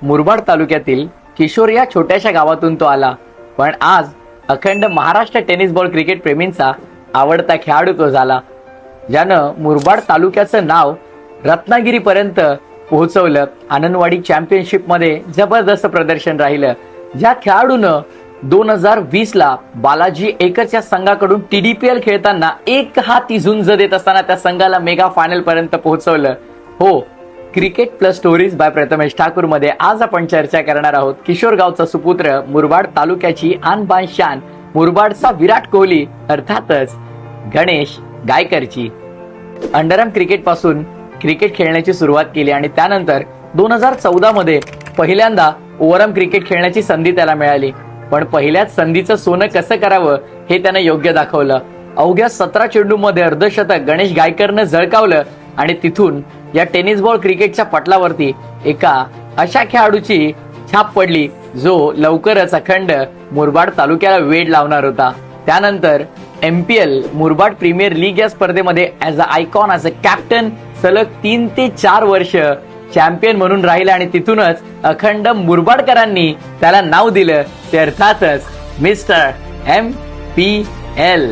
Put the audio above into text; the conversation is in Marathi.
मुरबाड तालुक्यातील किशोर या छोट्याशा गावातून तो आला, पण आज अखंड महाराष्ट्र टेनिस बॉल क्रिकेट प्रेमींचा आवडता खेळाडू तो झाला, ज्यानं मुरबाड तालुक्याचं नाव रत्नागिरीपर्यंत पोहोचवलं. आनंदवाडी चॅम्पियनशिप मध्ये जबरदस्त प्रदर्शन राहिलं. ज्या खेळाडूनं 2020 ला बालाजी एकच या संघाकडून TDPL खेळताना एक हाती झुंज देत असताना त्या संघाला मेगा फायनल पर्यंत पोहोचवलं. हो, cricket plus stories bye Prathamesh Thakur मध्ये आज आपण चर्चा करणार आहोत किशोर गावचा सुपुत्र, मुरबाड तालुक्याची आन बान शान, मुरबाडचा विराट कोहली अर्थातच गणेश गायकरची. अंडरआर्म क्रिकेट पासून क्रिकेट खेळण्याची सुरुवात केली आणि त्यानंतर 2014 मध्ये पहिल्यांदा ओव्हरआर्म क्रिकेट खेळण्याची संधी त्याला मिळाली. पण पहिल्याच संधीचं सोनं कसं करावं हे त्यानं योग्य दाखवलं. अवघ्या 17 चेंडूमध्ये अर्धशतक गणेश गायकरनं झळकावलं आणि तिथून या टेनिस बॉल क्रिकेटच्या पटलावरती एका अशा खेळाडूची छाप पडली जो लवकरच अखंड मुरबाड तालुक्याला वेड लावणार होता. त्यानंतर MPL मुरबाड प्रीमियर लीग या स्पर्धेमध्ये as a icon, as a captain सलग 3 ते 4 वर्ष चॅम्पियन म्हणून राहिला आणि तिथूनच अखंड मुरबाडकरांनी त्याला नाव दिलं ते अर्थातच मिस्टर MPL.